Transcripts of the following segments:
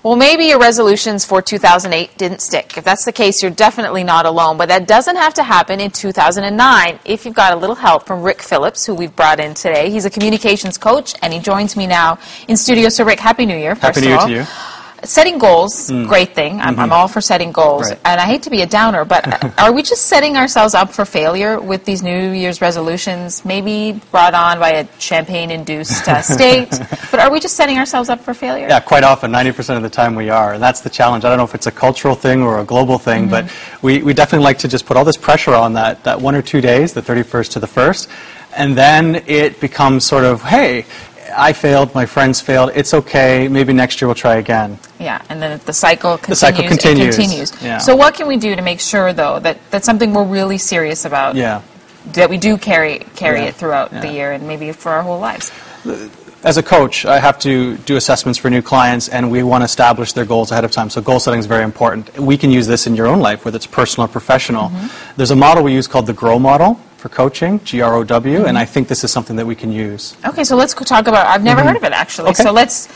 Well, maybe your resolutions for 2008 didn't stick. If that's the case, you're definitely not alone. But that doesn't have to happen in 2009 if you've got a little help from Rick Phillips, who we've brought in today. He's a communications coach, and he joins me now in studio. So, Rick, Happy New Year, first of all. Happy New Year to you. Setting goals, great thing. I'm all for setting goals. Right. And I hate to be a downer, but are we just setting ourselves up for failure with these New Year's resolutions, maybe brought on by a champagne-induced state? But are we just setting ourselves up for failure? Yeah, quite often, 90% of the time we are. And that's the challenge. I don't know if it's a cultural thing or a global thing, but we definitely like to just put all this pressure on that 1 or 2 days, the 31st to the 1st, and then it becomes sort of, hey, I failed, my friends failed, it's okay, maybe next year we'll try again. Yeah, and then the cycle continues. The cycle continues. And continues. Yeah. So what can we do to make sure, though, that that's something we're really serious about, that we do carry it throughout the year and maybe for our whole lives? As a coach, I have to do assessments for new clients, and we want to establish their goals ahead of time. So goal setting is very important. We can use this in your own life, whether it's personal or professional. There's a model we use called the G.R.O.W model for coaching, G.R.O.W, and I think this is something that we can use. Okay, so let's talk about, I've never heard of it actually. Okay. So let's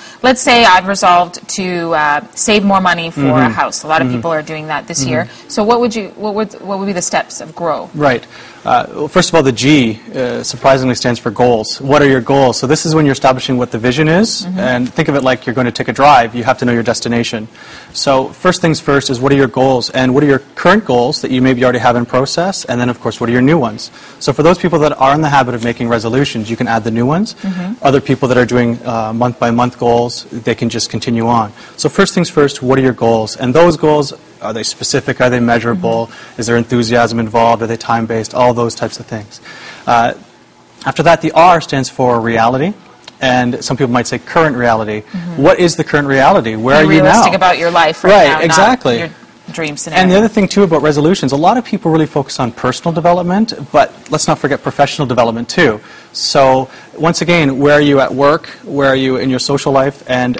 say I've resolved to save more money for a house. A lot of people are doing that this year. So what would be the steps of GROW? Right. Well, first of all, the G surprisingly stands for goals. What are your goals? So this is when you're establishing what the vision is, and think of it like you're going to take a drive. You have to know your destination. So first things first is what are your goals, and what are your current goals that you maybe already have in process, and then of course what are your new ones. So for those people that are in the habit of making resolutions, you can add the new ones. Other people that are doing month-by-month goals, they can just continue on. So first things first, what are your goals? And those goals, are they specific? Are they measurable? Is there enthusiasm involved? Are they time-based? All those types of things. After that, the R stands for reality. And some people might say current reality. What is the current reality? Where are you now? Realistic about your life right now, right, exactly. not your dream scenario. And the other thing, too, about resolutions, a lot of people really focus on personal development, but let's not forget professional development, too. So, once again, where are you at work? Where are you in your social life? And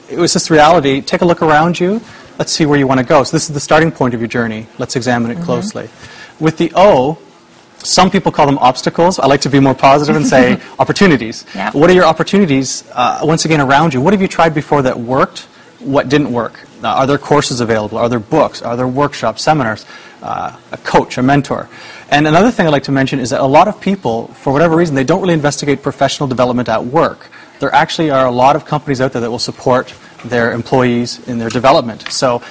it was this reality. Take a look around you. Let's see where you want to go. So this is the starting point of your journey. Let's examine it closely. With the O, some people call them obstacles. I like to be more positive and say opportunities. Yep. What are your opportunities, once again, around you? What have you tried before that worked? What didn't work? Are there courses available? Are there books? Are there workshops, seminars? A coach, a mentor? And another thing I'd like to mention is that a lot of people, for whatever reason, they don't really investigate professional development at work. There actually are a lot of companies out there that will support their employees in their development. So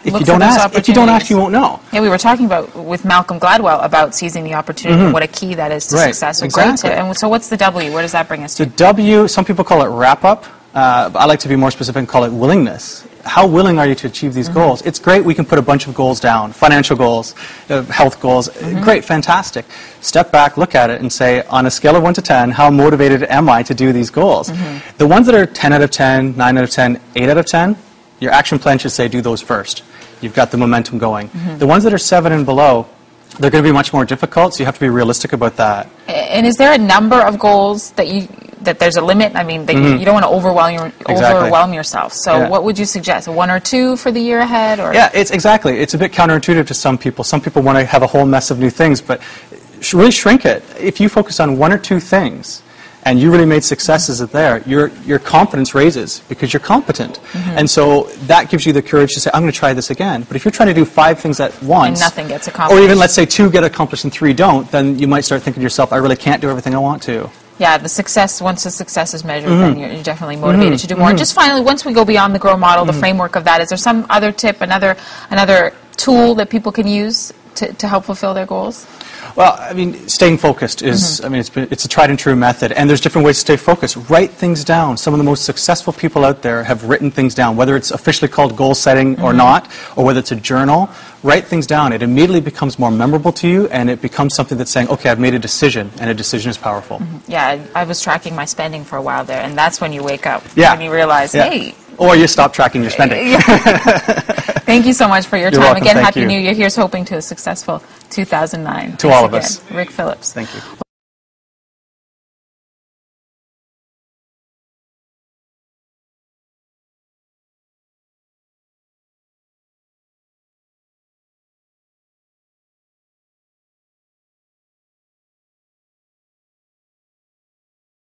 if you don't ask, you won't know. Yeah, we were talking about with Malcolm Gladwell about seizing the opportunity and what a key that is to success. So exactly. And so what's the W? Where does that bring us to? The W, some people call it wrap up. I like to be more specific and call it willingness. How willing are you to achieve these goals? It's great we can put a bunch of goals down, financial goals, health goals. Great, fantastic. Step back, look at it, and say, on a scale of 1 to 10, how motivated am I to do these goals? The ones that are 10 out of 10, 9 out of 10, 8 out of 10, your action plan should say do those first. You've got the momentum going. The ones that are 7 and below, they're going to be much more difficult, so you have to be realistic about that. And is there a number of goals that there's a limit? I mean, you don't want to overwhelm yourself. So what would you suggest? 1 or 2 for the year ahead? Or? Yeah, it's a bit counterintuitive to some people. Some people want to have a whole mess of new things, but really shrink it. If you focus on 1 or 2 things, and you really made successes there, your confidence raises because you're competent. And so that gives you the courage to say, I'm going to try this again. But if you're trying to do 5 things at once, and nothing gets accomplished, or even let's say 2 get accomplished and 3 don't, then you might start thinking to yourself, I really can't do everything I want to. Yeah, once the success is measured, then you're definitely motivated to do more. And just finally, once we go beyond the GROW model, the framework of that, is there some other tip, another tool that people can use to help fulfill their goals? Well, I mean, staying focused is, I mean, it's a tried and true method, and there's different ways to stay focused. Write things down. Some of the most successful people out there have written things down, whether it's officially called goal setting or not, or whether it's a journal. Write things down. It immediately becomes more memorable to you, and it becomes something that's saying, okay, I've made a decision, and a decision is powerful. Yeah, I was tracking my spending for a while there, and that's when you wake up, when you realize, hey. Or you stop tracking your spending. Thank you so much for your time. Welcome. Again, Thank Happy you. New Year. Here's hoping to a successful 2009. To all of us. Rick Phillips. Thank you.